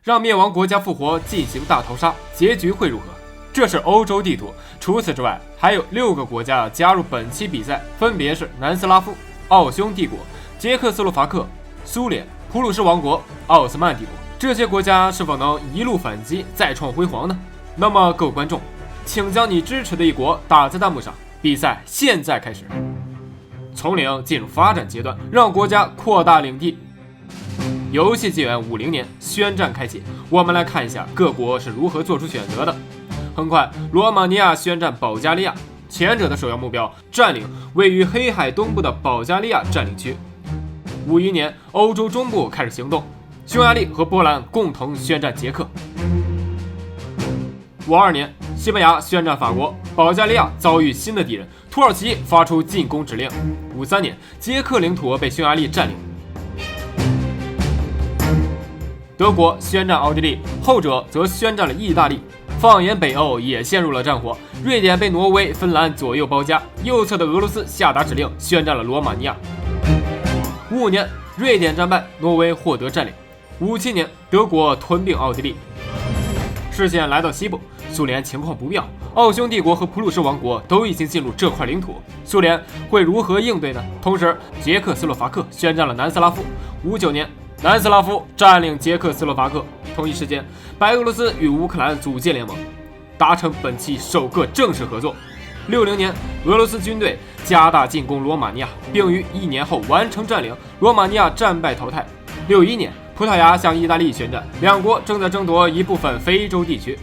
让灭亡国家复活，进行大屠杀，结局会如何？这是欧洲地图。除此之外，还有6个国家加入本期比赛，分别是南斯拉夫、奥匈帝国、捷克斯洛伐克、苏联、普鲁士王国、奥斯曼帝国。这些国家是否能一路反击，再创辉煌呢？那么各位观众，请将你支持的一国打在弹幕上。比赛现在开始。从零进入发展阶段，让国家扩大领地。游戏纪元50年，宣战开启。我们来看一下各国是如何做出选择的。很快，罗马尼亚宣战保加利亚，前者的首要目标占领位于黑海东部的保加利亚占领区。51年，欧洲中部开始行动，匈牙利和波兰共同宣战捷克。52年，西班牙宣战法国，保加利亚遭遇新的敌人，土耳其发出进攻指令。53年，捷克领土被匈牙利占领。德国宣战奥地利，后者则宣战了意大利。放眼北欧，也陷入了战火。瑞典被挪威、芬兰左右包夹，右侧的俄罗斯下达指令，宣战了罗马尼亚。55年，瑞典战败，挪威获得占领。57年，德国吞并奥地利。视线来到西部，苏联情况不妙，奥匈帝国和普鲁士王国都已经进入这块领土，苏联会如何应对呢？同时，捷克斯洛伐克宣战了南斯拉夫。59年，南斯拉夫占领捷克斯洛伐克。同一时间，白俄罗斯与乌克兰组建联盟，达成本期首个正式合作。60年，俄罗斯军队加大进攻罗马尼亚，并于1年后完成占领，罗马尼亚战败淘汰。61年，葡萄牙向意大利宣战，两国正在争夺一部分非洲地区。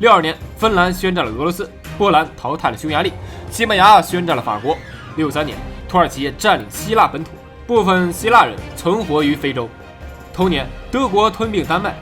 62年，芬兰宣战了俄罗斯，波兰淘汰了匈牙利，西班牙宣战了法国。63年，土耳其占领希腊本土，部分希腊人存活于非洲。同年，德国吞并丹麦，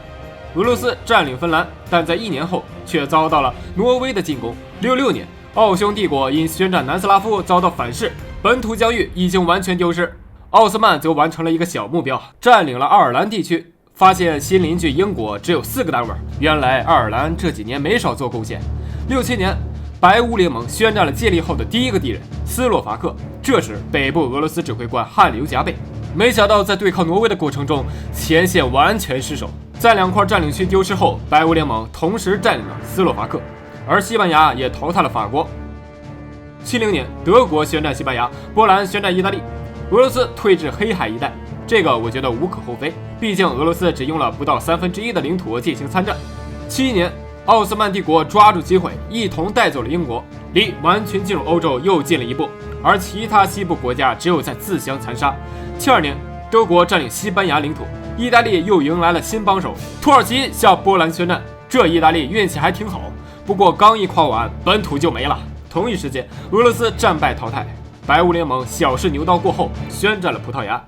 俄罗斯占领芬兰，但在1年后却遭到了挪威的进攻。66年，奥匈帝国因宣战南斯拉夫遭到反噬，本土疆域已经完全丢失。奥斯曼则完成了一个小目标，占领了爱尔兰地区，发现新邻居英国只有4个单位，原来爱尔兰这几年没少做贡献。67年，白乌联盟宣战了建立后的第一个敌人斯洛伐克，这时北部俄罗斯指挥官汗流浃背，没想到在对抗挪威的过程中，前线完全失守。在2块占领区丢失后，白乌联盟同时占领了斯洛伐克，而西班牙也淘汰了法国。70年，德国宣战西班牙，波兰宣战意大利，俄罗斯退至黑海一带，这个我觉得无可厚非，毕竟俄罗斯只用了不到1/3的领土进行参战。71年，奥斯曼帝国抓住机会，一同带走了英国，离完全进入欧洲又近了一步，而其他西部国家只有在自相残杀。72年，德国占领西班牙领土，意大利又迎来了新帮手，土耳其向波兰宣战，这意大利运气还挺好，不过刚一跨完，本土就没了。同一时间，俄罗斯战败淘汰，白乌联盟小试牛刀过后宣战了葡萄牙，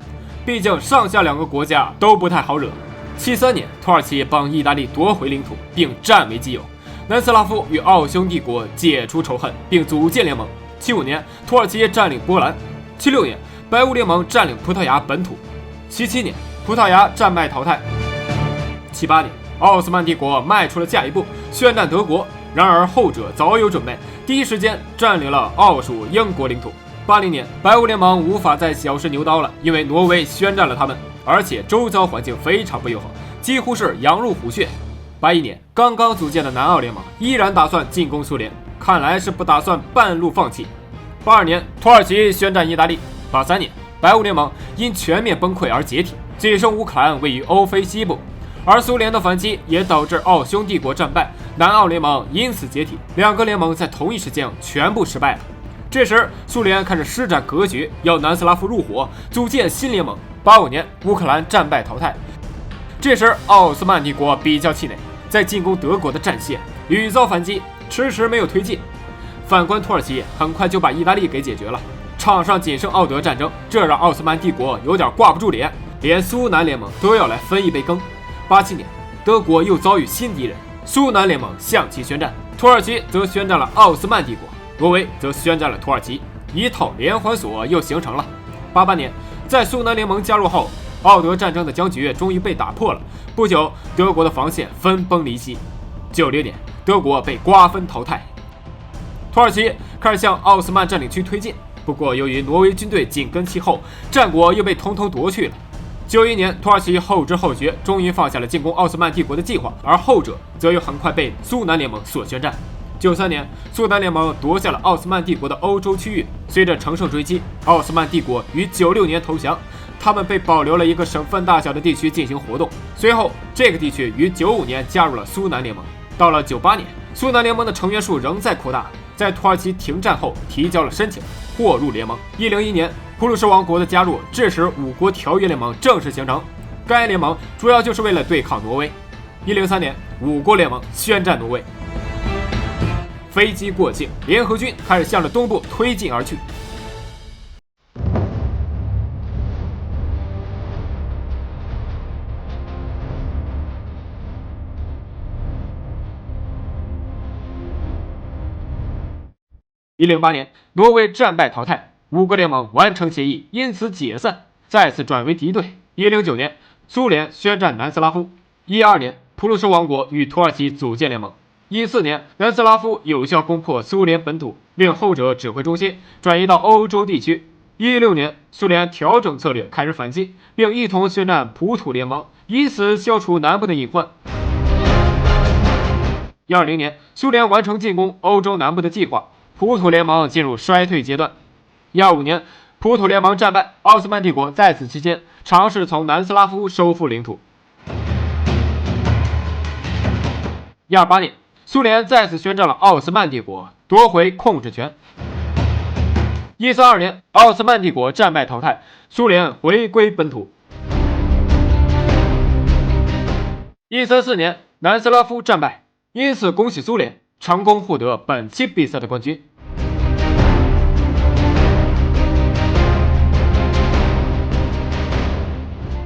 毕竟上下2个国家都不太好惹。73年，土耳其帮意大利夺回领土，并占为己有。南斯拉夫与奥匈帝国解除仇恨，并组建联盟。75年，土耳其占领波兰。76年，白乌联盟占领葡萄牙本土。77年，葡萄牙战败淘汰。78年，奥斯曼帝国迈出了下一步，宣战德国。然而后者早有准备，第一时间占领了奥属英国领土。80年，白乌联盟无法再小试牛刀了，因为挪威宣战了他们，而且周遭环境非常不友好，几乎是羊入虎穴。81年，刚刚组建的南奥联盟依然打算进攻苏联，看来是不打算半路放弃。82年，土耳其宣战意大利。83年，白乌联盟因全面崩溃而解体，仅剩乌克兰位于欧非西部，而苏联的反击也导致奥匈帝国战败，南奥联盟因此解体，2个联盟在同一时间全部失败了。这时，苏联开始施展格局，要南斯拉夫入伙，组建新联盟。85年，乌克兰战败淘汰。这时，奥斯曼帝国比较气馁，在进攻德国的战线屡遭反击，迟迟没有推进。反观土耳其，很快就把意大利给解决了。场上仅剩奥德战争，这让奥斯曼帝国有点挂不住脸，连苏南联盟都要来分一杯羹。87年，德国又遭遇新敌人，苏南联盟向其宣战，土耳其则宣战了奥斯曼帝国，挪威则宣战了土耳其，一套连环锁又形成了。88年，在苏南联盟加入后，奥德战争的僵局终于被打破了。不久，德国的防线分崩离析。90年，德国被瓜分淘汰，土耳其开始向奥斯曼占领区推进。不过，由于挪威军队紧跟其后，战果又被统统夺去了。91年，土耳其后知后觉，终于放下了进攻奥斯曼帝国的计划，而后者则又很快被苏南联盟所宣战。93年，苏南联盟夺下了奥斯曼帝国的欧洲区域。随着乘胜追击，奥斯曼帝国于96年投降，他们被保留了一个省份大小的地区进行活动。随后，这个地区于95年加入了苏南联盟。到了98年，苏南联盟的成员数仍在扩大，在土耳其停战后提交了申请，获入联盟。101年，普鲁士王国的加入致使5国条约联盟正式形成。该联盟主要就是为了对抗挪威。103年，5国联盟宣战挪威。飞机过境，联合军开始向着东部推进而去。108年，挪威战败淘汰，5国联盟完成协议，因此解散，再次转为敌对。109年，苏联宣战南斯拉夫。12年，普鲁士王国与土耳其组建联盟。14年，南斯拉夫有效攻破苏联本土，令后者指挥中心转移到欧洲地区。16年，苏联调整策略，开始反击，并一同宣战普土联盟，以此消除南部的隐患。20年，苏联完成进攻欧洲南部的计划，普土联盟进入衰退阶段。15年，普土联盟战败，奥斯曼帝国在此期间尝试从南斯拉夫收复领土。18年，苏联再次宣战了奥斯曼帝国，夺回控制权。132年，奥斯曼帝国战败淘汰，苏联回归本土。134年，南斯拉夫战败，因此恭喜苏联成功获得本期比赛的冠军。